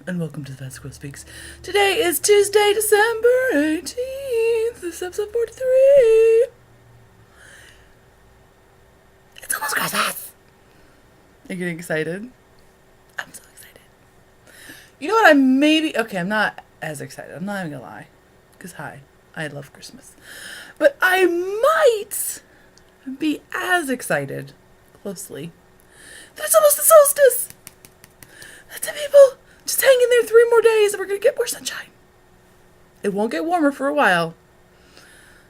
and welcome to the Fat Squirrel Speaks. Today is Tuesday, December 18th. This is episode 43. It's almost Christmas. Are you getting excited? I'm so excited. You know what? I'm not as excited. I'm not even gonna lie. Because, I love Christmas. But I might be as excited, closely, that it's almost the solstice. That's it, people. Just hang in there 3 more days and we're going to get more sunshine. It won't get warmer for a while,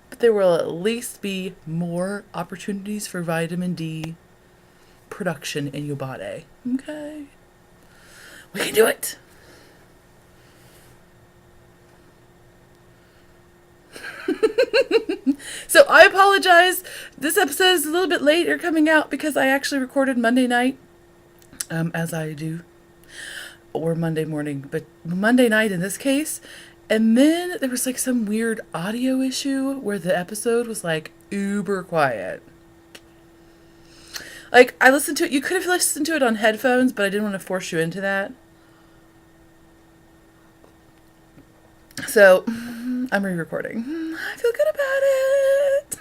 but there will at least be more opportunities for vitamin D production in your body. Okay? We can do it. So I apologize. This episode is a little bit later coming out because I actually recorded Monday night, as I do. Or Monday morning, but Monday night in this case. And then there was like some weird audio issue where the episode was like uber quiet. Like, I listened to it, you could have listened to it on headphones, but I didn't want to force you into that. So, I'm re-recording. I feel good about it.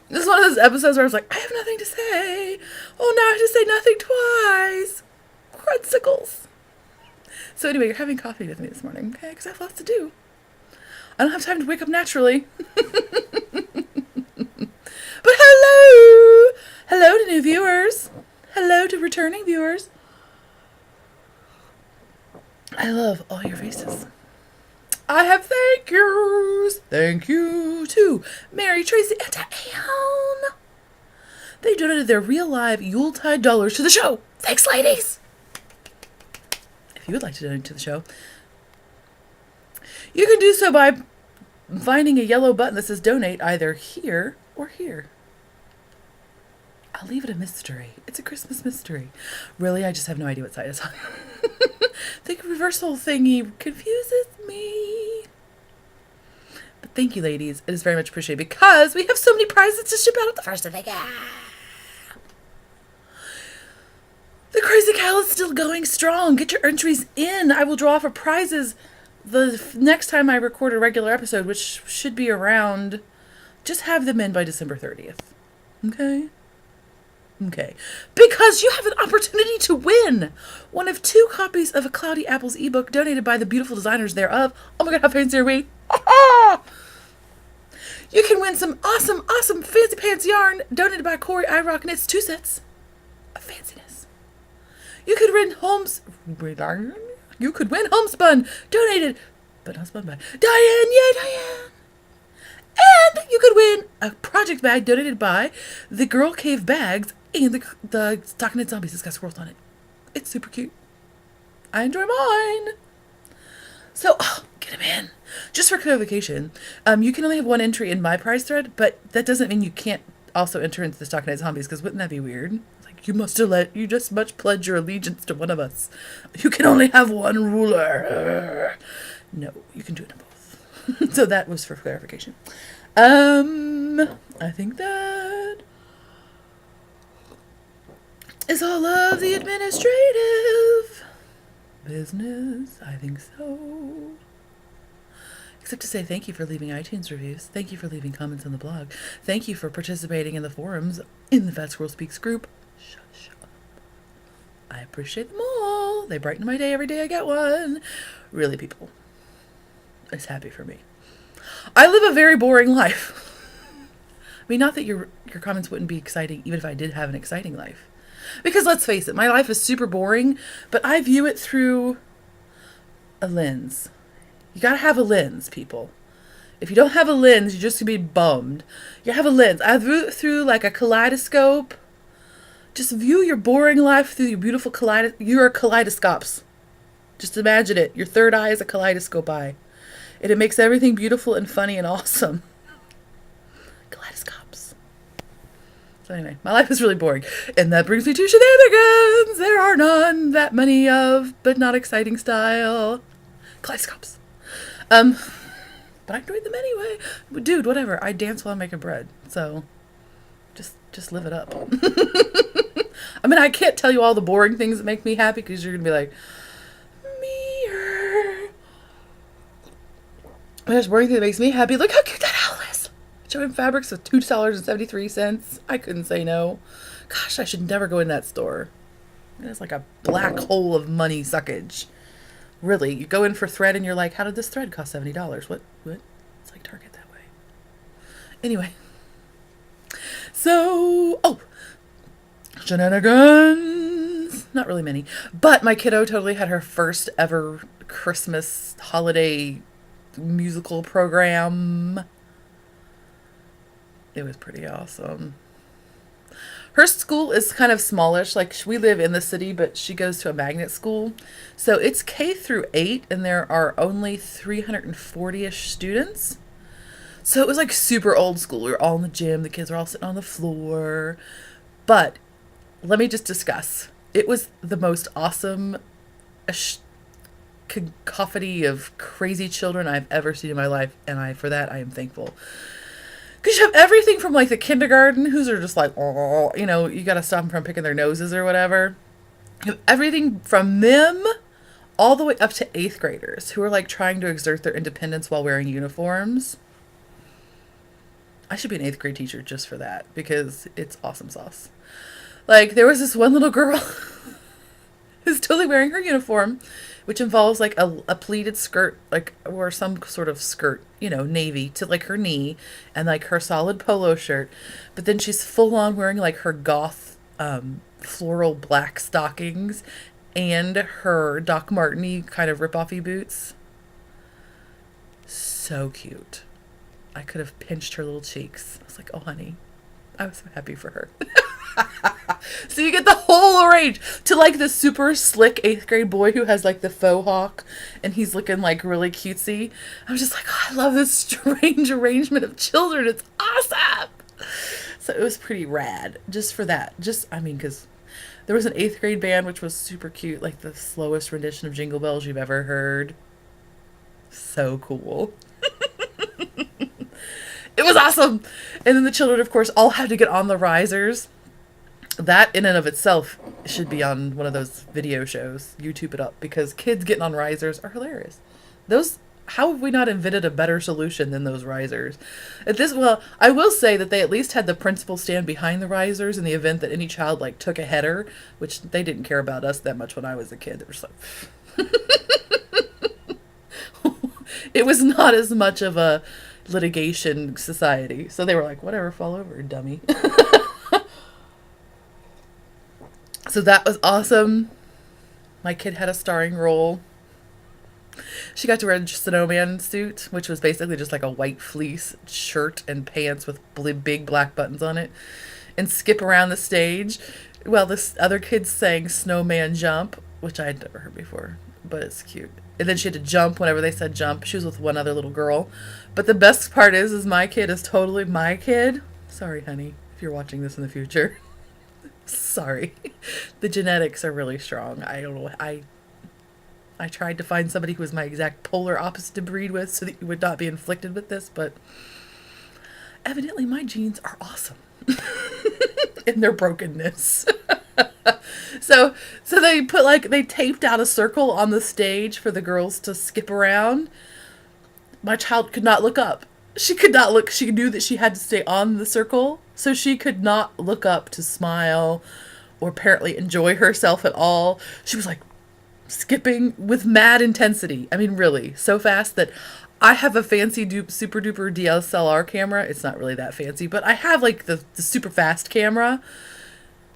This is one of those episodes where I was like, I have nothing to say. Oh, now I have to say nothing twice. Crudsicles. So anyway, you're having coffee with me this morning, okay? Because I have lots to do. I don't have time to wake up naturally. But hello! Hello to new viewers. Hello to returning viewers. I love all your faces. I have thank yous. Thank you to Mary, Tracy, and Anne. They donated their real live Yuletide dollars to the show. Thanks, ladies. If you would like to donate to the show, you can do so by finding a yellow button that says donate either here or here. I'll leave it a mystery. It's a Christmas mystery. Really, I just have no idea what side it's on. The reversal thingy confuses me. But thank you, ladies. It is very much appreciated because we have so many prizes to ship out at the first of the year. The Crazy Cal is still going strong. Get your entries in. I will draw for prizes the next time I record a regular episode, which should be around... Just have them in by December 30th. Okay? Okay. Because you have an opportunity to win one of 2 copies of a Cloudy Apples ebook donated by the beautiful designers thereof. Oh my god, how fancy are we? You can win some awesome fancy pants yarn donated by Corey iRock, and it's 2 sets of fanciness. You could win homespun donated, but not spun by Diane. Yay, Diane! And you could win a project bag donated by the Girl Cave Bags and the Stockinette Zombies. It's got squirrels on it. It's super cute. I enjoy mine. So, get them in. Just for clarification, you can only have 1 entry in my prize thread, but that doesn't mean you can't also enter into the Stockinette Zombies, because wouldn't that be weird? Like, you just must pledge your allegiance to one of us. You can only have 1 ruler. No, you can do it in both. So that was for clarification. I think that is all of the administrative business. I think so. Except to say thank you for leaving iTunes reviews. Thank you for leaving comments on the blog. Thank you for participating in the forums in the Fat Squirrel Speaks group. Shut up. I appreciate them all. They brighten my day every day I get one. Really, people. It's happy for me. I live a very boring life. I mean, not that your comments wouldn't be exciting even if I did have an exciting life. Because let's face it, my life is super boring, but I view it through a lens. You gotta have a lens, people. If you don't have a lens, you're just gonna be bummed. You have a lens. I view it through like a kaleidoscope. Just view your boring life through your beautiful your kaleidoscopes. Just imagine it. Your third eye is a kaleidoscope eye. And it makes everything beautiful and funny and awesome. Kaleidoscopes. So anyway, my life is really boring. And that brings me to shenanigans. There are none that many of, but not exciting style. Kaleidoscopes. But I enjoyed them anyway. Dude, whatever. I dance while I'm making bread. So just live it up. I mean, I can't tell you all the boring things that make me happy because you're going to be like, mirror. There's boring thing that makes me happy. Look how cute that owl is. Joanne Fabrics with $2.73. I couldn't say no. Gosh, I should never go in that store. It's like a black hole of money suckage. Really, you go in for thread and you're like, how did this thread cost $70? What? It's like Target that way. Anyway. So, shenanigans. Not really many. But my kiddo totally had her first ever Christmas holiday musical program. It was pretty awesome. Her school is kind of smallish. Like, we live in the city, but she goes to a magnet school. So it's K through 8, and there are only 340-ish students. So it was like super old school. We were all in the gym. The kids were all sitting on the floor. But let me just discuss. It was the most awesome cacophony of crazy children I've ever seen in my life. And for that, I am thankful. Because you have everything from like the kindergarten, who's are just like, oh, you got to stop them from picking their noses or whatever. You have everything from them all the way up to 8th graders who are like trying to exert their independence while wearing uniforms. I should be an 8th grade teacher just for that because it's awesome sauce. Like, there was this one little girl who's totally wearing her uniform, which involves like a pleated skirt, like, or some sort of skirt, navy to like her knee, and like her solid polo shirt. But then she's full on wearing like her goth floral black stockings and her Doc Martens kind of rip-offy boots. So cute. I could have pinched her little cheeks. I was like, oh honey, I was so happy for her. So you get the whole range to like the super slick 8th grade boy who has like the faux hawk and he's looking like really cutesy. I'm just like, oh, I love this strange arrangement of children. It's awesome. So it was pretty rad just for that. Because there was an 8th grade band which was super cute, like the slowest rendition of Jingle Bells you've ever heard. So cool. It was awesome. And then the children, of course, all had to get on the risers. That in and of itself should be on one of those video shows. YouTube it up, because kids getting on risers are hilarious. How have we not invented a better solution than those risers? I will say that they at least had the principal stand behind the risers in the event that any child like took a header, which they didn't care about us that much when I was a kid. They were just like, it was not as much of a litigation society. So they were like, whatever, fall over, dummy. So that was awesome. My kid had a starring role. She got to wear a snowman suit, which was basically just like a white fleece shirt and pants with big black buttons on it, and skip around the stage while this other kid sang Snowman Jump, which I had never heard before, but it's cute. And then she had to jump whenever they said jump. She was with one other little girl. But the best part is my kid is totally my kid. Sorry, honey, if you're watching this in the future. Sorry. The genetics are really strong. I don't know. I tried to find somebody who was my exact polar opposite to breed with so that you would not be inflicted with this, but evidently my genes are awesome in their brokenness. So they taped out a circle on the stage for the girls to skip around. My child could not look up. She could not look. She knew that she had to stay on the circle, so she could not look up to smile or apparently enjoy herself at all. She was like skipping with mad intensity. I mean, really, so fast that I have a fancy super duper DSLR camera. It's not really that fancy, but I have like the super fast camera.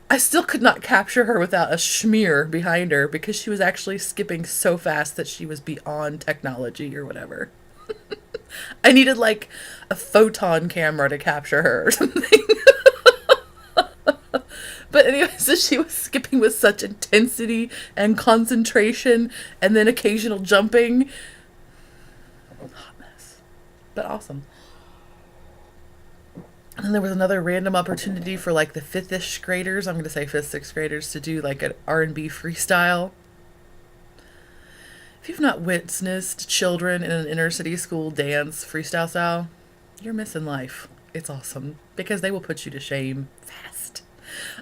I still could not capture her without a smear behind her because she was actually skipping so fast that she was beyond technology or whatever. I needed like a photon camera to capture her or something. But anyway, so she was skipping with such intensity and concentration and then occasional jumping. Hot mess. But awesome. And then there was another random opportunity for like the 5th-ish graders, I'm going to say 5th, 6th graders, to do like an R&B freestyle. If you've not witnessed children in an inner city school dance freestyle style, you're missing life. It's awesome because they will put you to shame fast.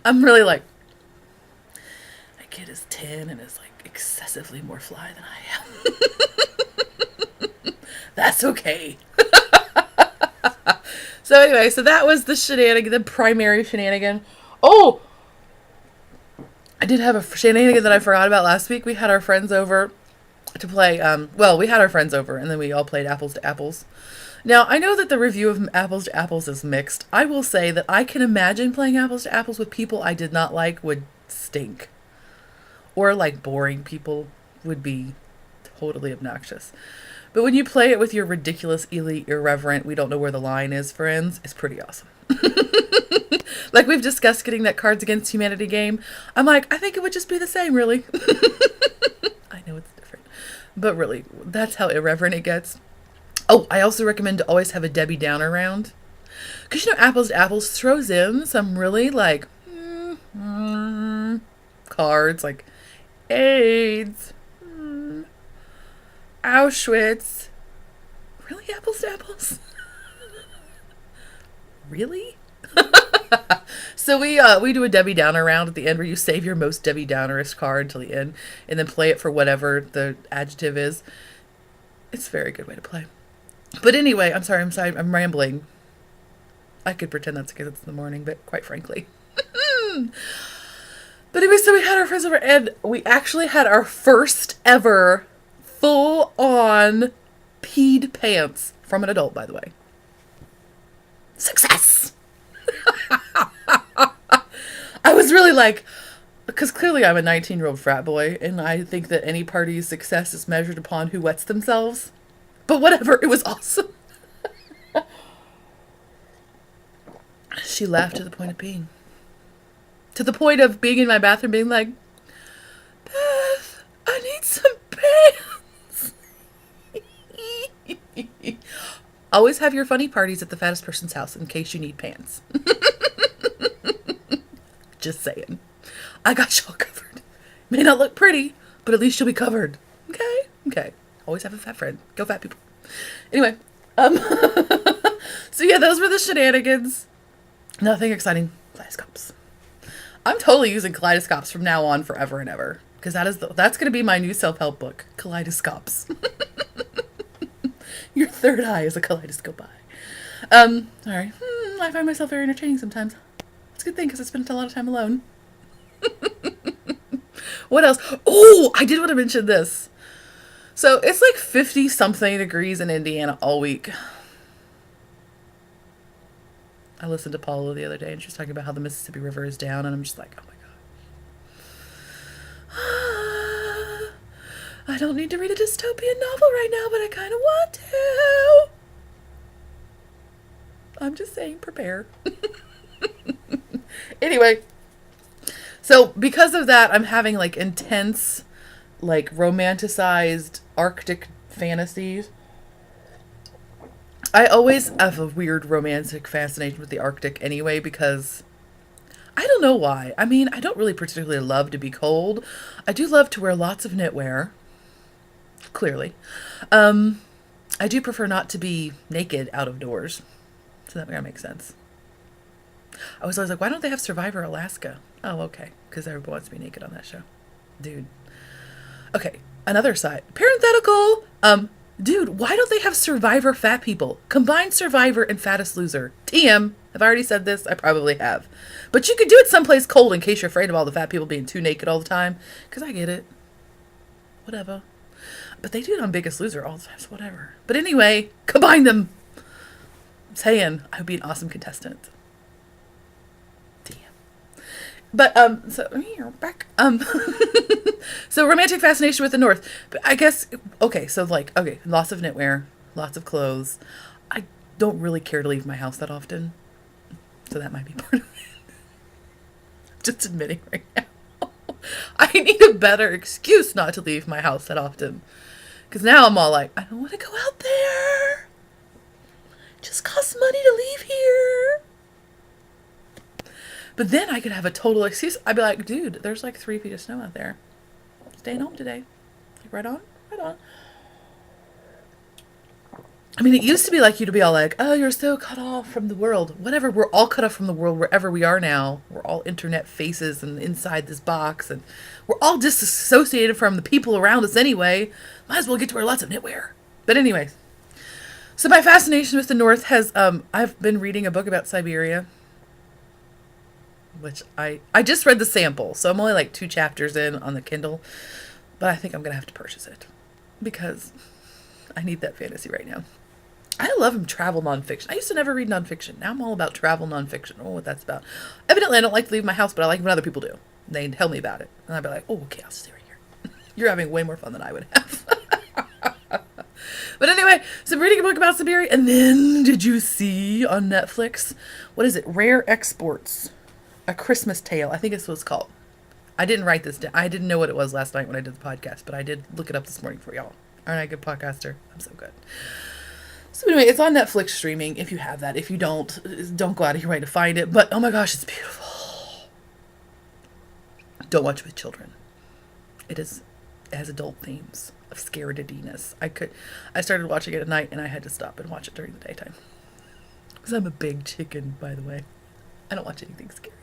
I'm really like, kid is 10 and is like excessively more fly than I am. That's okay. So anyway, so that was the shenanigan, the primary shenanigan. Oh, I did have a shenanigan that I forgot about last week. We had our friends over to play, we had our friends over and then we all played Apples to Apples. Now, I know that the review of Apples to Apples is mixed. I will say that I can imagine playing Apples to Apples with people I did not like would stink. Or like boring people would be totally obnoxious. But when you play it with your ridiculous, irreverent, we don't know where the line is friends, it's pretty awesome. Like we've discussed getting that Cards Against Humanity game. I'm like, I think it would just be the same, really. I know it's different. But really, that's how irreverent it gets. Oh, I also recommend to always have a Debbie Downer round. Because, you know, Apples to Apples throws in some really, like, cards, like AIDS, Auschwitz. Really, Apples to Apples? Really? So we do a Debbie Downer round at the end where you save your most Debbie Downerist card until the end and then play it for whatever the adjective is. It's a very good way to play. But anyway, I'm sorry, I'm rambling. I could pretend that's because it's in the morning, but quite frankly. But anyway, so we had our friends over and we actually had our first ever full-on peed pants from an adult, by the way. Success! I was really like, because clearly I'm a 19-year-old frat boy, and I think that any party's success is measured upon who wets themselves. But whatever, it was awesome. She laughed to the point of peeing. To the point of being in my bathroom being like, Beth, I need some pants. Always have your funny parties at the fattest person's house in case you need pants. Just saying. I got y'all covered. May not look pretty, but at least you'll be covered. Okay? Okay. Always have a fat friend. Go fat people. Anyway. So yeah, those were the shenanigans. Nothing exciting. Kaleidoclopse. I'm totally using Kaleidoclopse from now on forever and ever. Because that's going to be my new self-help book. Kaleidoclopse. Your third eye is a kaleidoscope eye. Alright. I find myself very entertaining sometimes. It's a good thing because I spend a lot of time alone. What else? Oh, I did want to mention this. So it's like 50 something degrees in Indiana all week. I listened to Paula the other day and she was talking about how the Mississippi River is down and I'm just like, oh my God. I don't need to read a dystopian novel right now, but I kind of want to. I'm just saying, prepare. Anyway, so because of that, I'm having like intense, like romanticized Arctic fantasies. I always have a weird romantic fascination with the Arctic anyway because I don't know why. I mean, I don't really particularly love to be cold. I do love to wear lots of knitwear. Clearly. I do prefer not to be naked out of doors. So that makes sense. I was always like, why don't they have Survivor Alaska? Oh, okay. Because everyone wants to be naked on that show. Dude. Okay. Another side. Parenthetical. Dude, why don't they have Survivor Fat People? Combine Survivor and Fattest Loser. TM. Have I already said this? I probably have. But you could do it someplace cold in case you're afraid of all the fat people being too naked all the time. Because I get it. Whatever. But they do it on Biggest Loser all the time, so whatever. But anyway, combine them. I'm saying I would be an awesome contestant. Damn. But, so, here, back. So romantic fascination with the North. But I guess, okay, so like, okay, lots of knitwear, lots of clothes. I don't really care to leave my house that often. So that might be part of it. Just admitting right now. I need a better excuse not to leave my house that often. Because now I'm all like, I don't want to go out there. It just costs money to leave here. But then I could have a total excuse. I'd be like, dude, there's like 3 feet of snow out there. Staying home today. Like, right on, right on. I mean, it used to be like you to be all like, oh, you're so cut off from the world. Whatever, we're all cut off from the world wherever we are now. We're all internet faces and inside this box, and we're all disassociated from the people around us anyway. Might as well get to wear lots of knitwear. But anyway, so my fascination with the North has, I've been reading a book about Siberia, which I just read the sample, so I'm only like 2 chapters in on the Kindle, but I think I'm going to have to purchase it because I need that fantasy right now. I love travel nonfiction. I used to never read nonfiction. Now I'm all about travel nonfiction. I don't know what that's about. Evidently, I don't like to leave my house, but I like when other people do. They tell me about it. And I'd be like, oh, okay, I'll stay right here. You're having way more fun than I would have. But anyway, so I'm reading a book about Siberia. And then, did you see on Netflix, what is it? Rare Exports. A Christmas Tale. I think it's what it's called. I didn't write this down. I didn't know what it was last night when I did the podcast, but I did look it up this morning for y'all. Aren't I a good podcaster? I'm so good. So anyway, it's on Netflix streaming if you have that. If you don't go out of your way to find it. But oh my gosh, it's beautiful. Don't watch it with children. It has adult themes of scarediness. I started watching it at night and I had to stop and watch it during the daytime. Because I'm a big chicken, by the way. I don't watch anything scary.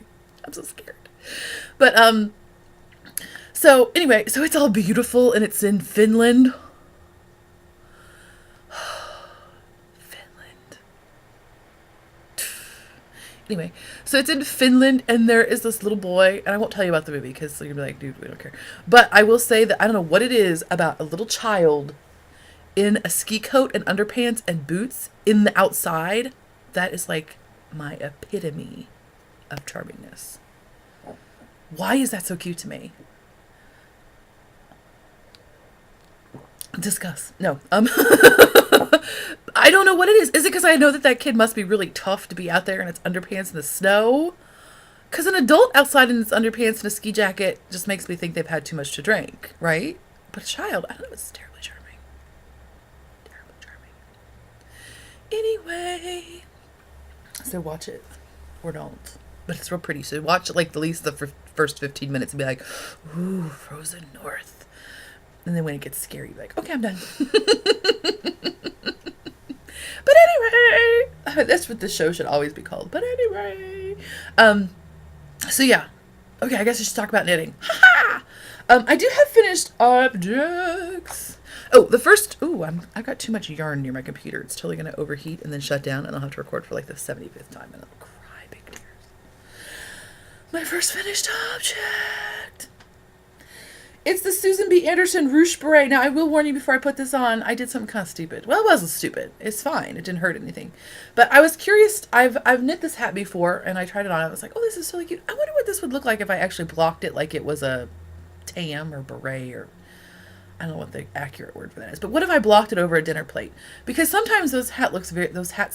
I'm so scared. But so anyway, so it's all beautiful and it's in Finland. Anyway, so it's in Finland, and there is this little boy, and I won't tell you about the movie, because you'll be like, dude, we don't care. But I will say that I don't know what it is about a little child in a ski coat and underpants and boots in the outside. That is like my epitome of charmingness. Why is that so cute to me? Discuss. No. I don't know what it is. Is it because I know that kid must be really tough to be out there in its underpants in the snow? Because an adult outside in its underpants and a ski jacket just makes me think they've had too much to drink, right? But a child, I don't know, it's terribly charming. Terribly charming. Anyway. So watch it. Or don't. But it's real pretty. So watch like at least the first 15 minutes and be like, ooh, Frozen North. And then when it gets scary, you're like, okay, I'm done. But anyway, that's what the show should always be called. But anyway, so yeah, okay, I guess I should talk about knitting. I do have finished objects. Oh, I've got too much yarn near my computer. It's totally going to overheat and then shut down, and I'll have to record for like the 75th time, and I'll cry big tears. My first finished object. It's the Susan B. Anderson ruche beret. Now, I will warn you before I put this on, I did something kind of stupid. Well, it wasn't stupid. It's fine. It didn't hurt anything. But I was curious. I've knit this hat before, and I tried it on. I was like, oh, this is so cute. I wonder what this would look like if I actually blocked it like it was a tam or beret, or I don't know what the accurate word for that is. But what if I blocked it over a dinner plate? Because sometimes those hats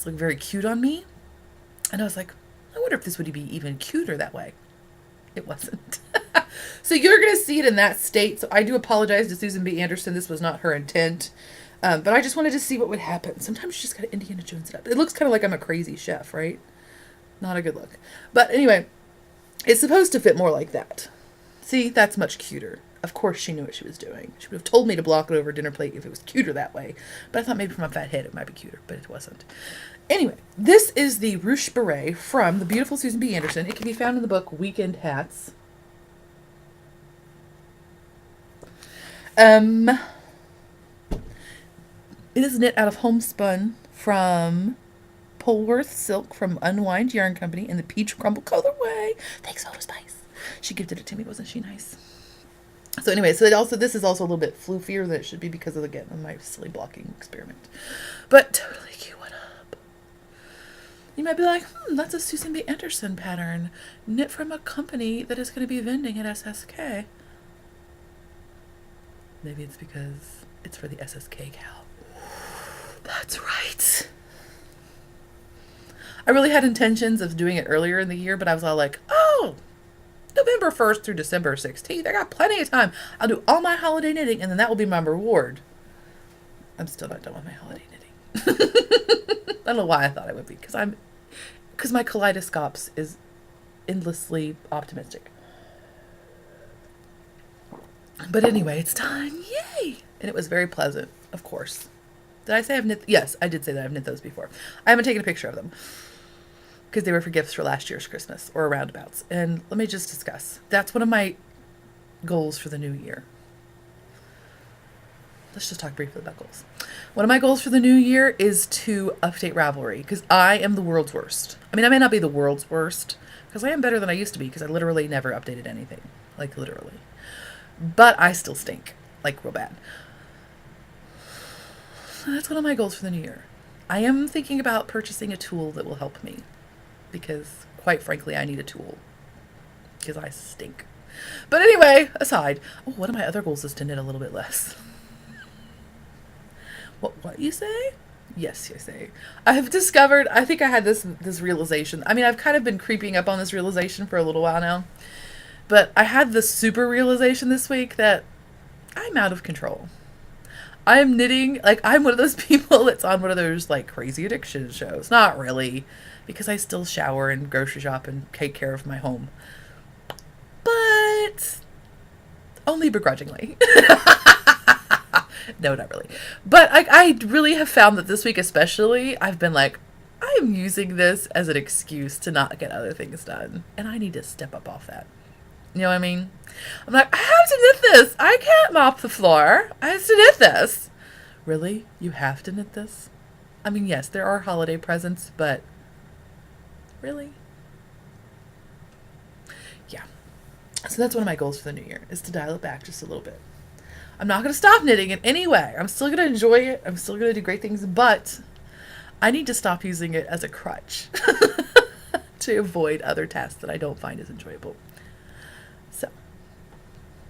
look very cute on me. And I was like, I wonder if this would be even cuter that way. It wasn't. So you're going to see it in that state. So I do apologize to Susan B. Anderson. This was not her intent. But I just wanted to see what would happen. Sometimes you just got to Indiana Jones it up. It looks kind of like I'm a crazy chef, right? Not a good look. But anyway, it's supposed to fit more like that. See, that's much cuter. Of course she knew what she was doing. She would have told me to block it over a dinner plate if it was cuter that way. But I thought maybe from a fat head it might be cuter, but it wasn't. Anyway, this is the ruche beret from the beautiful Susan B. Anderson. It can be found in the book Weekend Hats. It is knit out of homespun from Polworth silk from Unwind Yarn Company in the peach crumble colorway. Thanks, Photo Spice. She gifted it to me. Wasn't she nice? So anyway, this is also a little bit floofier than it should be because of, again, my silly blocking experiment. But totally cute. What up? You might be like, that's a Susan B. Anderson pattern knit from a company that is going to be vending at SSK. Maybe it's because it's for the SSK gal. That's right. I really had intentions of doing it earlier in the year, but I was all like, oh, November 1st through December 16th. I got plenty of time. I'll do all my holiday knitting, and then that will be my reward. I'm still not done with my holiday knitting. I don't know why I thought I would be, because my Kaleidoclopse is endlessly optimistic. But anyway, it's done. Yay! And it was very pleasant, of course. Did I say I've knit? Yes, I did say that I've knit those before. I haven't taken a picture of them because they were for gifts for last year's Christmas or roundabouts. And let me just discuss. That's one of my goals for the new year. Let's just talk briefly about goals. One of my goals for the new year is to update Ravelry because I am the world's worst. I mean, I may not be the world's worst because I am better than I used to be because I literally never updated anything. Like, literally. But I still stink. Like, real bad. So that's one of my goals for the new year. I am thinking about purchasing a tool that will help me because, quite frankly, I need a tool because I stink. But anyway, aside, one of my other goals is to knit a little bit less. What you say? Yes, you say. I have discovered, I think I had this realization. I mean, I've kind of been creeping up on this realization for a little while now. But I had this super realization this week that I'm out of control. I'm knitting, like, I'm one of those people that's on one of those, like, crazy addiction shows. Not really, because I still shower and grocery shop and take care of my home. But only begrudgingly. No, not really. But I really have found that this week especially, I've been like, I am using this as an excuse to not get other things done. And I need to step up off that. You know what I mean? I'm like, I have to knit this. I can't mop the floor. I have to knit this. Really? You have to knit this? I mean, yes, there are holiday presents, but really? Yeah. So that's one of my goals for the new year, is to dial it back just a little bit. I'm not going to stop knitting in any way. I'm still going to enjoy it. I'm still going to do great things, but I need to stop using it as a crutch to avoid other tasks that I don't find as enjoyable. So,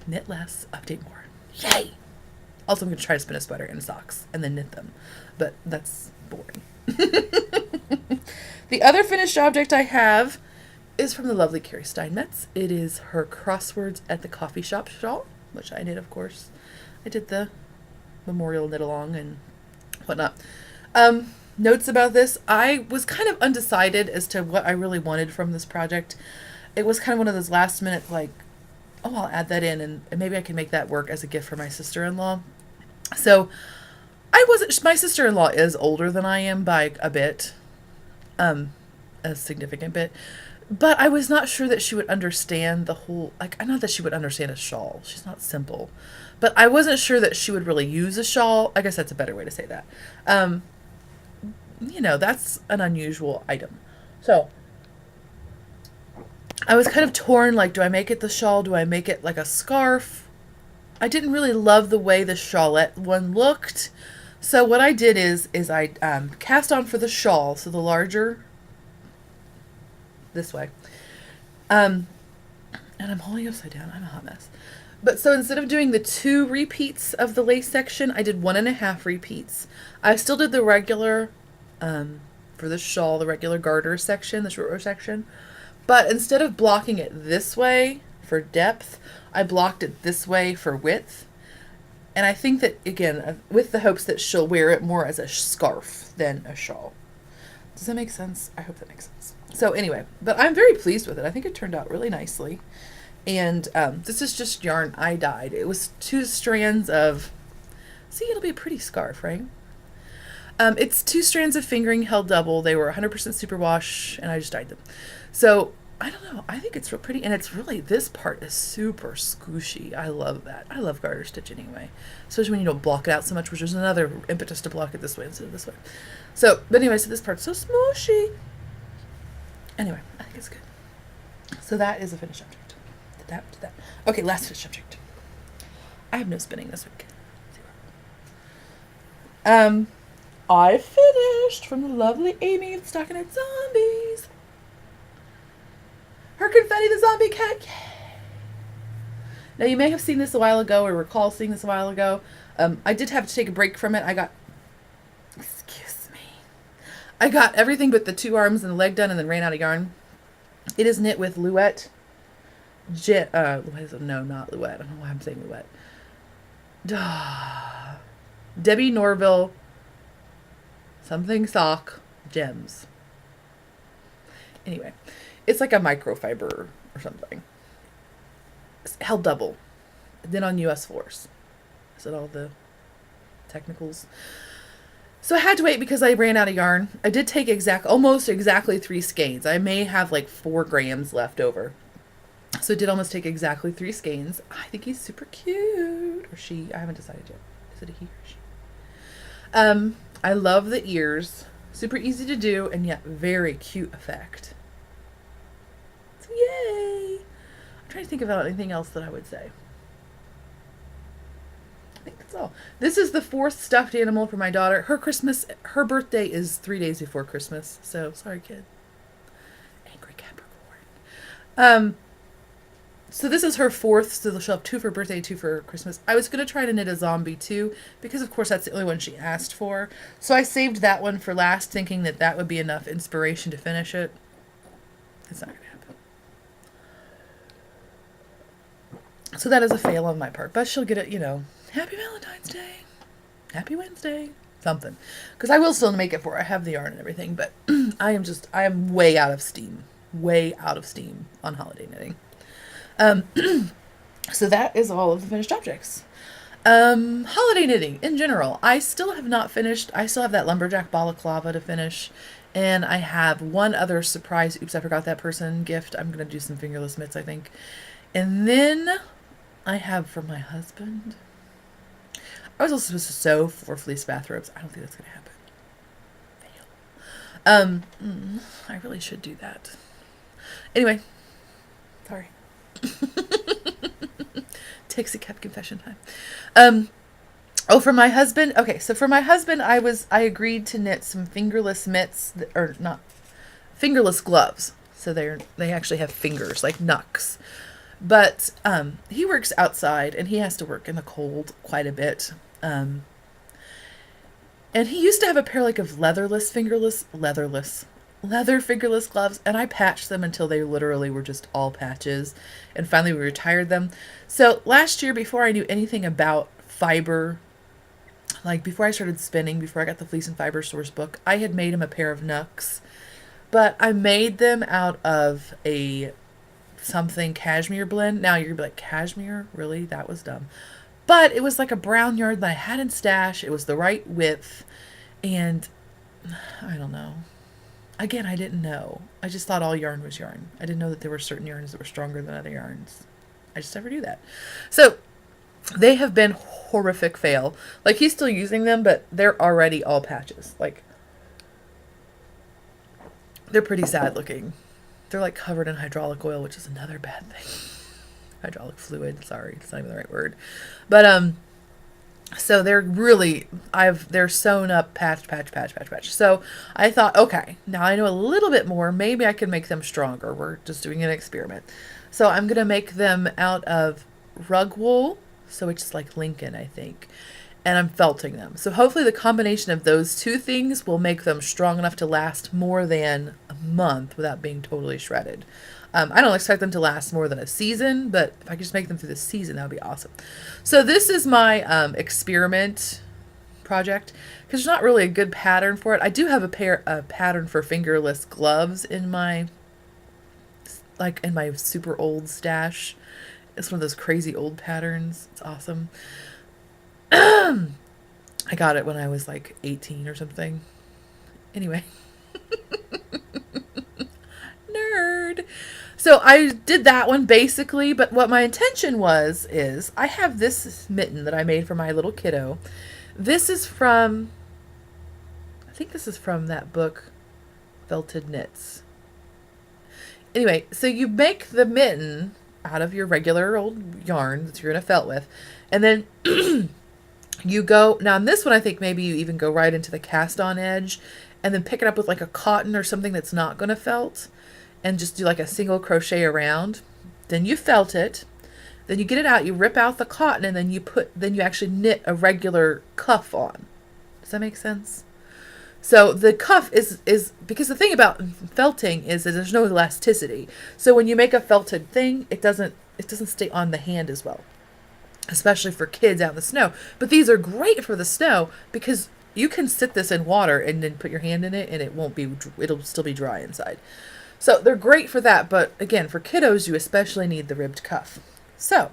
knit less, update more. Yay! Also, I'm going to try to spin a sweater in socks and then knit them, but that's boring. The other finished object I have is from the lovely Carrie Steinmetz. It is her Crosswords at the Coffee Shop shawl, which I knit, of course. I did the memorial knit along and whatnot. Notes about this. I was kind of undecided as to what I really wanted from this project. It was kind of one of those last minute, like, oh, I'll add that in and maybe I can make that work as a gift for my sister-in-law. So my sister-in-law is older than I am by a bit, a significant bit. But I was not sure that she would understand the whole, like, not that she would understand a shawl. She's not simple. But I wasn't sure that she would really use a shawl. I guess that's a better way to say that. That's an unusual item. So I was kind of torn, like, do I make it the shawl? Do I make it like a scarf? I didn't really love the way the shawlette one looked. So what I did is I cast on for the shawl, so the larger, this way. And I'm holding upside down. I'm a hot mess. But so instead of doing the 2 repeats of the lace section, I did 1.5 repeats. I still did the regular, for the shawl, the regular garter section, the short row section. But instead of blocking it this way for depth, I blocked it this way for width. And I think that, again, with the hopes that she'll wear it more as a scarf than a shawl. Does that make sense? I hope that makes sense. So anyway, but I'm very pleased with it. I think it turned out really nicely. And this is just yarn I dyed. It was 2 strands of, see, it'll be a pretty scarf, right? It's 2 strands of fingering held double. They were 100% superwash, and I just dyed them. So I don't know. I think it's real pretty, and it's really, this part is super squishy. I love that. I love garter stitch anyway, especially when you don't block it out so much, which is another impetus to block it this way instead of this way. So, but anyway, so this part's so smooshy. Anyway, I think it's good. So that is a finished object. Did that. Okay, last finished object. I have no spinning this week. I finished from the lovely Amy the Stockinette Zombies. Her Confetti the Zombie Cat. Yay. Now you may have seen this a while ago or recall seeing this a while ago. I did have to take a break from it. I got everything but the 2 arms and the leg done and then ran out of yarn. It is knit with Luette. No, not Luette. I don't know why I'm saying Luette. Debbie Norville something sock gems. Anyway, it's like a microfiber or something. It's held double. Then on US Force. Is it all the technicals? So I had to wait because I ran out of yarn. I did take almost exactly 3 skeins. I may have like 4 grams left over. So it did almost take exactly 3 skeins. I think he's super cute. Or she. I haven't decided yet. Is it a he or she? I love the ears. Super easy to do and yet very cute effect. So yay! I'm trying to think about anything else that I would say. I think that's all. This is the 4th stuffed animal for my daughter. Her birthday is 3 days before Christmas. So sorry, kid. Angry Capricorn. So this is her 4th. So she'll have 2 for birthday, 2 for Christmas. I was going to try to knit a zombie too, because of course that's the only one she asked for. So I saved that one for last, thinking that that would be enough inspiration to finish it. It's not going to happen. So that is a fail on my part, but she'll get it, Happy Valentine's Day. Happy Wednesday. Something. Because I will still make it for her. I have the yarn and everything, but I am way out of steam. Way out of steam on holiday knitting. So that is all of the finished objects. Holiday knitting in general. I still have not finished. I still have that lumberjack balaclava to finish. And I have one other surprise. Oops, I forgot that person gift. I'm going to do some fingerless mitts, I think. And then I have for my husband. I was also supposed to sew 4 fleece bathrobes. I don't think that's going to happen. Fail. I really should do that. Anyway. Sorry. Takes a kept confession time. For my husband. Okay, so for my husband, I agreed to knit some fingerless mitts, or not, fingerless gloves. So they actually have fingers, like knucks. But he works outside, and he has to work in the cold quite a bit. And he used to have a pair of leather fingerless gloves, and I patched them until they literally were just all patches, and finally we retired them. So last year, before I knew anything about fiber, like before I started spinning, before I got the Fleece and Fiber Source book, I had made him a pair of knucks, but I made them out of something cashmere blend. Now you're gonna be like, cashmere? Really? That was dumb. But it was like a brown yarn that I had in stash. It was the right width, and I don't know. Again, I didn't know. I just thought all yarn was yarn. I didn't know that there were certain yarns that were stronger than other yarns. I just never knew that. So they have been horrific fail. Like, he's still using them, but they're already all patches. Like, they're pretty sad looking. They're like covered in hydraulic oil, which is another bad thing. Hydraulic fluid. Sorry, it's not even the right word. But so they're really, they're sewn up, patch. So I thought, okay, now I know a little bit more. Maybe I can make them stronger. We're just doing an experiment. So I'm going to make them out of rug wool. So it's like Lincoln, I think. And I'm felting them. So hopefully the combination of those 2 things will make them strong enough to last more than a month without being totally shredded. I don't expect them to last more than a season, but if I could just make them through the season, that would be awesome. So this is my experiment project, because there's not really a good pattern for it. I do have a pattern for fingerless gloves in my super old stash. It's one of those crazy old patterns. It's awesome. I got it when I was like 18 or something. Anyway. Nerd. So I did that one basically, but what my intention is I have this mitten that I made for my little kiddo. This is from, I think this is from that book, Felted Knits. Anyway, so you make the mitten out of your regular old yarn that you're going to felt with, and then you go, now on this one I think maybe you even go right into the cast on edge, and then pick it up with like a cotton or something that's not going to felt, and just do like a single crochet around. Then you felt it. Then you get it out, you rip out the cotton, and then you actually knit a regular cuff on. Does that make sense? So the cuff is because the thing about felting is that there's no elasticity. So when you make a felted thing, it doesn't stay on the hand as well, especially for kids out in the snow. But these are great for the snow because you can sit this in water and then put your hand in it, and it'll still be dry inside. So they're great for that, but again, for kiddos, you especially need the ribbed cuff. So,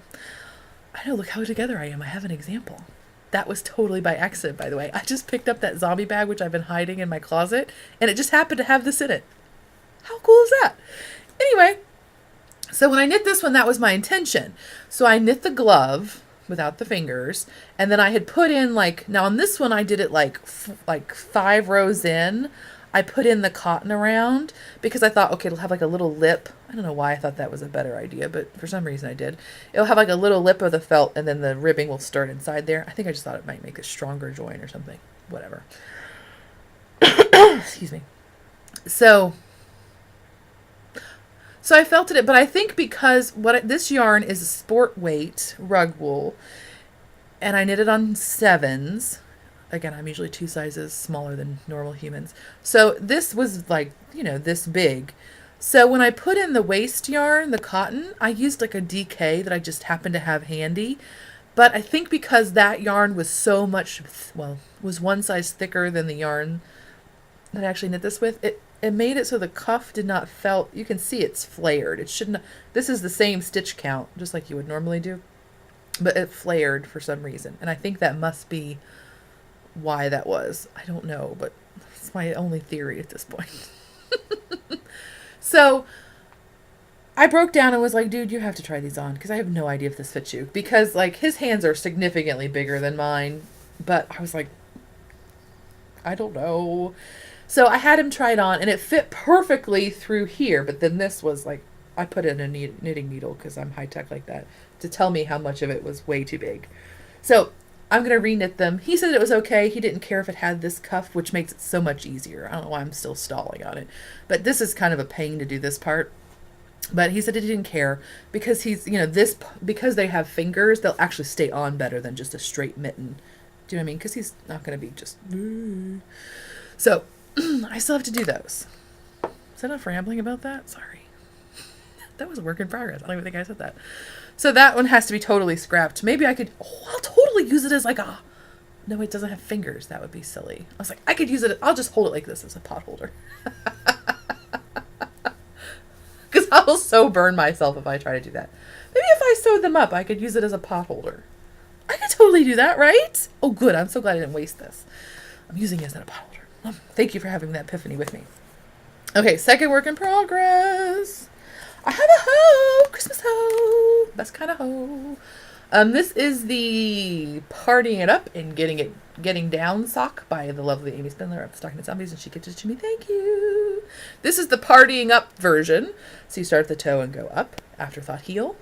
I know, look how together I am. I have an example. That was totally by accident, by the way. I just picked up that zombie bag, which I've been hiding in my closet, and it just happened to have this in it. How cool is that? Anyway, so when I knit this one, that was my intention. So I knit the glove without the fingers, and then I had put in like, now on this one I did it like 5 rows in. I put in the cotton around because I thought, okay, it'll have like a little lip. I don't know why I thought that was a better idea, but for some reason I did. It'll have like a little lip of the felt, and then the ribbing will start inside there. I think I just thought it might make a stronger join or something. Whatever. Excuse me. So I felted it, but I think because this yarn is a sport weight rug wool, and I knit it on 7s. Again, I'm usually 2 sizes smaller than normal humans. So this was like, this big. So when I put in the waste yarn, the cotton, I used like a DK that I just happened to have handy. But I think because that yarn was so much, was 1 size thicker than the yarn that I actually knit this with, it made it so the cuff did not felt. You can see it's flared. It shouldn't. This is the same stitch count, just like you would normally do. But it flared for some reason. And I think that must be why that was. I don't know, but it's my only theory at this point. So I broke down and was like, dude, you have to try these on because I have no idea if this fits you. Because like his hands are significantly bigger than mine. But I was like, I don't know. So I had him try it on and it fit perfectly through here. But then this was like, I put in a knitting needle because I'm high tech like that to tell me how much of it was way too big. So I'm going to reknit them. He said it was okay. He didn't care if it had this cuff, which makes it so much easier. I don't know why I'm still stalling on it. But this is kind of a pain to do this part. But he said he didn't care because because they have fingers, they'll actually stay on better than just a straight mitten. Do you know what I mean? Because he's not going to be just... So I still have to do those. Is that enough rambling about that? Sorry. That was a work in progress. I don't even think I said that. So that one has to be totally scrapped. Maybe I could... I'll totally use it as like a... No, it doesn't have fingers. That would be silly. I was like, I could use it... I'll just hold it like this as a pot holder. Because I'll so burn myself if I try to do that. Maybe if I sewed them up, I could use it as a pot holder. I could totally do that, right? Oh, good. I'm so glad I didn't waste this. I'm using it as a pot holder. Thank you for having that epiphany with me. Okay, second work in progress. I have a hoe, Christmas hoe, best kind of hoe. This is the Partying It Up and Getting Down sock by the lovely Amy Spindler of Stocking and Zombies, and she gets it to me. Thank you. This is the Partying Up version. So you start at the toe and go up. Afterthought heel.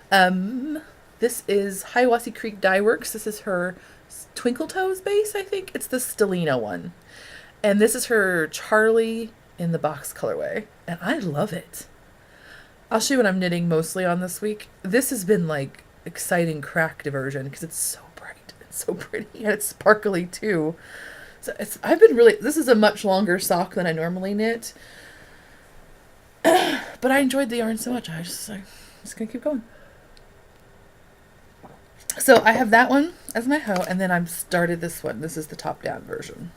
This is Hiawassee Creek Dye Works. This is her Twinkle Toes base, I think. It's the Stellina one. And this is her Charlie in the box colorway. And I love it. I'll show you what I'm knitting mostly on this week. This has been like exciting crack diversion because it's so bright. It's so pretty and it's sparkly too. So this is a much longer sock than I normally knit. But I enjoyed the yarn so much. I'm just gonna keep going. So I have that one as my hoe, and then I've started this one. This is the top down version.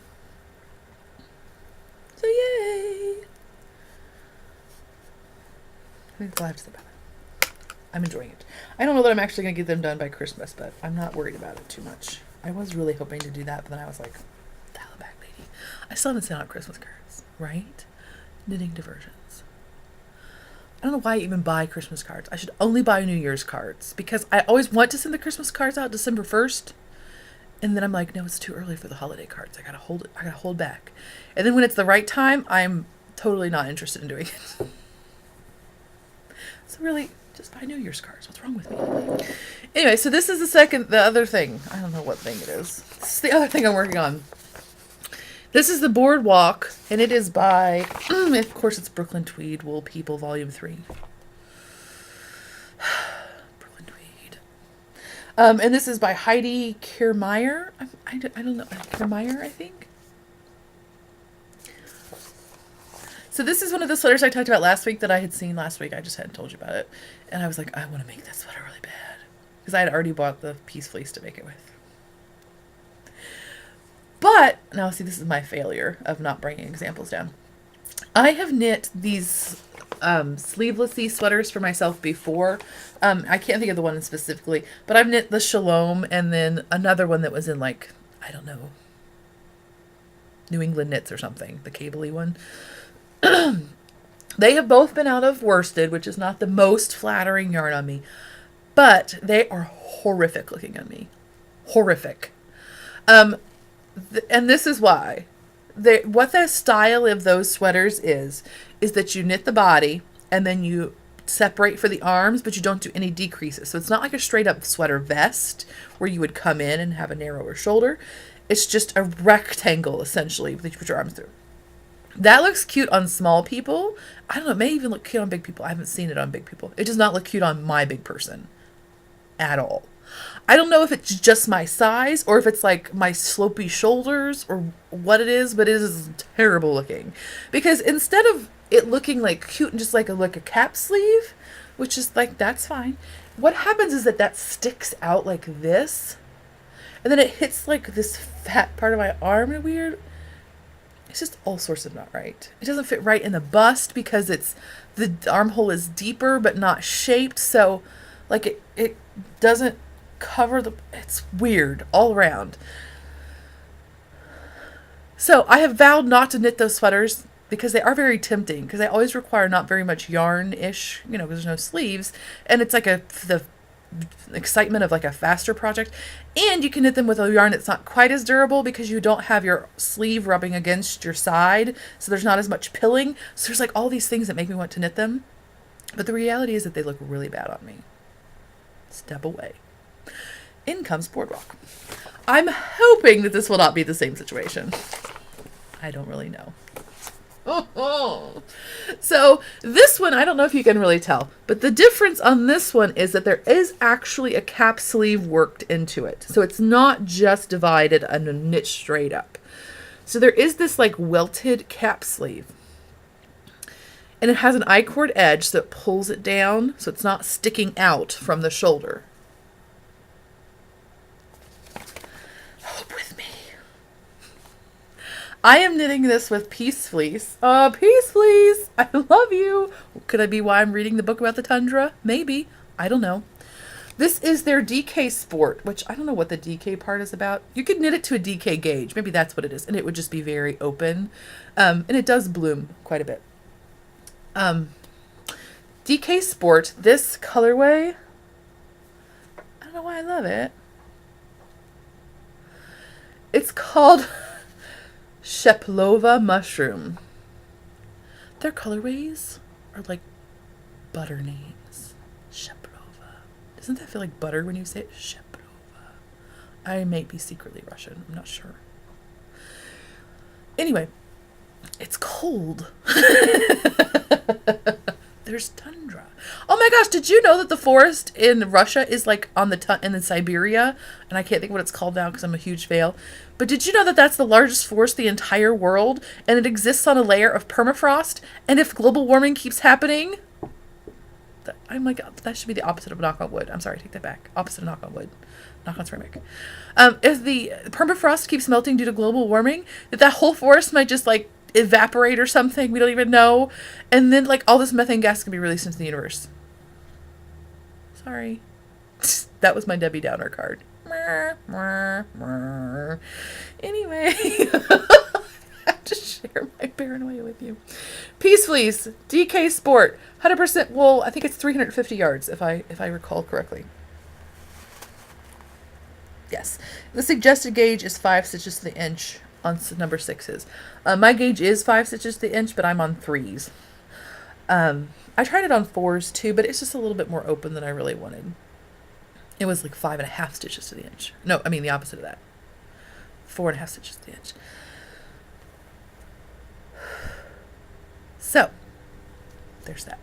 So yay! That's all I have to say about it. I'm enjoying it. I don't know that I'm actually going to get them done by Christmas, but I'm not worried about it too much. I was really hoping to do that, but then I was like, dial it back, lady. I still haven't sent out Christmas cards, right? Knitting diversions. I don't know why I even buy Christmas cards. I should only buy New Year's cards because I always want to send the Christmas cards out December 1st. And then I'm like, no, it's too early for the holiday cards. I gotta hold back. And then when it's the right time, I'm totally not interested in doing it. So really, just buy New Year's cards. What's wrong with me? Anyway, so this is the other thing. I don't know what thing it is. This is the other thing I'm working on. This is the Boardwalk, and it is by, of course, it's Brooklyn Tweed Wool People, Volume 3. Brooklyn Tweed. And this is by Heidi Kiermaier. I don't know. Kiermaier, I think. So this is one of the sweaters I talked about last week that I had seen last week. I just hadn't told you about it. And I was like, I want to make that sweater really bad. Because I had already bought the piece fleece to make it with. But, now see, this is my failure of not bringing examples down. I have knit these sleevelessy sweaters for myself before. I can't think of the one specifically, but I've knit the Shalom and then another one that was in like, I don't know, New England Knits or something, the cable-y one. They have both been out of worsted, which is not the most flattering yarn on me, but they are horrific looking on me. Horrific. And this is why. What the style of those sweaters is that you knit the body and then you separate for the arms, but you don't do any decreases. So it's not like a straight up sweater vest where you would come in and have a narrower shoulder. It's just a rectangle, essentially, that you put your arms through. That looks cute on small people. I don't know, it may even look cute on big people. I haven't seen it on big people. It does not look cute on my big person at all. I don't know if it's just my size or if it's like my slopey shoulders or what it is, but it is terrible looking. Because instead of it looking like cute and just like a cap sleeve, which is like, that's fine. What happens is that sticks out like this. And then it hits like this fat part of my arm in weird. It's just all sorts of not right. It doesn't fit right in the bust because the armhole is deeper but not shaped. So like it doesn't cover it's weird all around. So I have vowed not to knit those sweaters because they are very tempting because they always require not very much yarn-ish, because there's no sleeves. And it's like the excitement of like a faster project, and you can knit them with a yarn that's not quite as durable because you don't have your sleeve rubbing against your side, so there's not as much pilling. So there's like all these things that make me want to knit them, but the reality is that they look really bad on me. Step away. In comes Boardwalk. I'm hoping that this will not be the same situation. I don't really know. So this one, I don't know if you can really tell, but the difference on this one is that there is actually a cap sleeve worked into it. So it's not just divided and knit straight up. So there is this like welted cap sleeve. And it has an I-cord edge so it pulls it down so it's not sticking out from the shoulder. Hope with me. I am knitting this with Peace Fleece. Peace Fleece! I love you! Could that be why I'm reading the book about the tundra? Maybe. I don't know. This is their DK Sport, which I don't know what the DK part is about. You could knit it to a DK gauge. Maybe that's what it is. And it would just be very open. And it does bloom quite a bit. DK Sport, this colorway, I don't know why I love it. It's called Sheplova Mushroom. Their colorways are like butter names. Sheplova. Doesn't that feel like butter when you say it? Sheplova. I may be secretly Russian. I'm not sure. Anyway, it's cold. There's tundra. Oh my gosh, did you know that the forest in Russia is like on the in Siberia? And I can't think what it's called now because I'm a huge fail. But did you know that that's the largest forest in the entire world? And it exists on a layer of permafrost? And if global warming keeps happening... I'm like, that should be the opposite of knock on wood. I'm sorry, take that back. Opposite of knock on wood. Knock on ceramic. If the permafrost keeps melting due to global warming, that whole forest might just like evaporate or something. We don't even know. And then like all this methane gas can be released into the universe. Sorry. That was my Debbie Downer card. Anyway. I have to share my paranoia with you. Peace Fleece, DK Sport, 100% wool. I think it's 350 yards if I recall correctly. Yes. The suggested gauge is 5 stitches to the inch on number 6s. My gauge is 5 stitches to the inch, but I'm on 3s. I tried it on 4s too, but it's just a little bit more open than I really wanted. It was like 5.5 stitches to the inch. No, I mean the opposite of that. 4.5 stitches to the inch. So, there's that.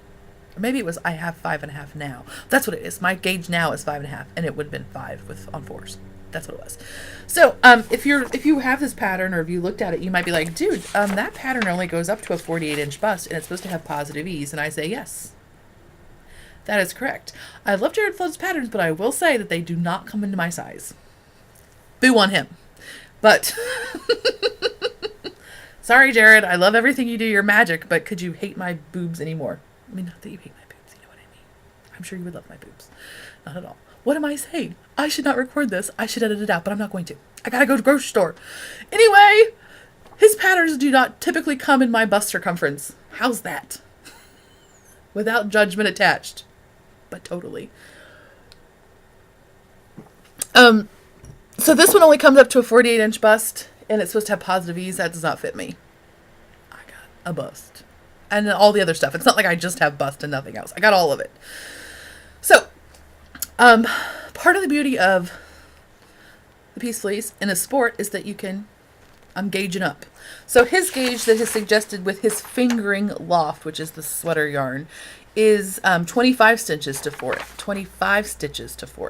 Or maybe it was I have 5.5 now. That's what it is. My gauge now is 5.5, and it would have been 5 on 4s. That's what it was. So, if you have this pattern, or if you looked at it, you might be like, dude, that pattern only goes up to a 48-inch bust, and it's supposed to have positive ease. And I say yes. That is correct. I love Jared Flood's patterns, but I will say that they do not come into my size. Boo on him. But... Sorry, Jared. I love everything you do. You're magic, but could you hate my boobs anymore? I mean, not that you hate my boobs, you know what I mean. I'm sure you would love my boobs. Not at all. What am I saying? I should not record this. I should edit it out, but I'm not going to. I gotta go to the grocery store. Anyway, his patterns do not typically come in my bust circumference. How's that? Without judgment attached. But totally. So this one only comes up to a 48-inch bust, and it's supposed to have positive E's. That does not fit me. I got a bust. And then all the other stuff. It's not like I just have bust and nothing else. I got all of it. So, part of the beauty of the Peace Fleece in a sport is that you can, I'm gauging up. So his gauge that is suggested with his fingering loft, which is the sweater yarn, is 25 stitches to 4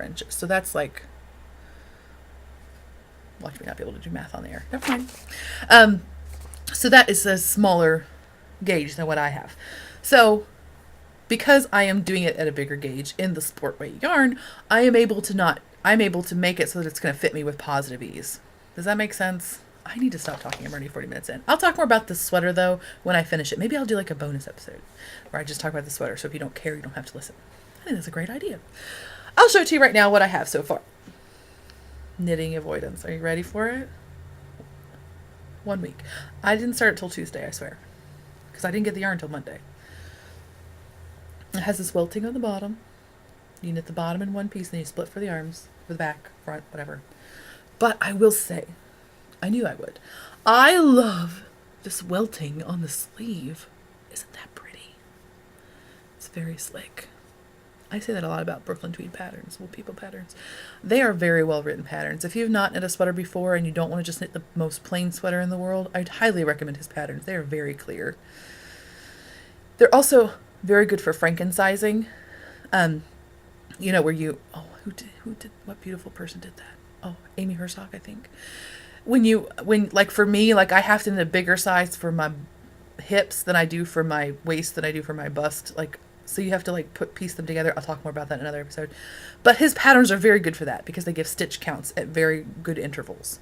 inches. So that's like, watch me not be able to do math on the air. Never mind. So that is a smaller gauge than what I have. So because I am doing it at a bigger gauge in the sport weight yarn, I'm able to make it so that it's going to fit me with positive ease. Does that make sense? I need to stop talking. I'm already 40 minutes in. I'll talk more about this sweater though when I finish it. Maybe I'll do like a bonus episode where I just talk about the sweater. So if you don't care, you don't have to listen. I think that's a great idea. I'll show it to you right now what I have so far. Knitting avoidance. Are you ready for it? 1 week. I didn't start it till Tuesday, I swear. Because I didn't get the yarn till Monday. It has this welting on the bottom. You knit the bottom in one piece and then you split for the arms, for the back, front, whatever. But I will say, I knew I would. I love this welting on the sleeve. Isn't that pretty? It's very slick. I say that a lot about Brooklyn Tweed patterns, Wool People patterns. They are very well written patterns. If you've not knit a sweater before and you don't want to just knit the most plain sweater in the world, I'd highly recommend his patterns. They are very clear. They're also very good for Frankensizing. You know, where you, what beautiful person did that? Oh, Amy Herzog, I think. Like for me, like I have to knit a bigger size for my hips than I do for my waist, than I do for my bust. Like, so you have to like piece them together. I'll talk more about that in another episode. But his patterns are very good for that because they give stitch counts at very good intervals.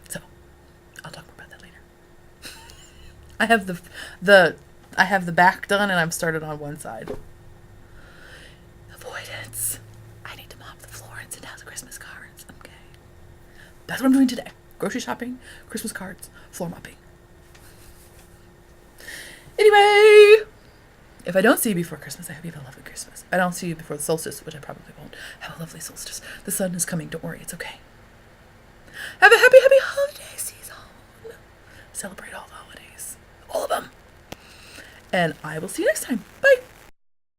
So, I'll talk more about that later. I have the back done and I'm started on one side. Avoidance. I need to mop the floor and send out the Christmas cards. Okay. That's what I'm doing today. Grocery shopping, Christmas cards, floor mopping. Anyway, if I don't see you before Christmas, I hope you have a lovely Christmas. If I don't see you before the solstice, which I probably won't. Have a lovely solstice. The sun is coming. Don't worry. It's okay. Have a happy, happy holiday season. Celebrate all the holidays. All of them. And I will see you next time. Bye.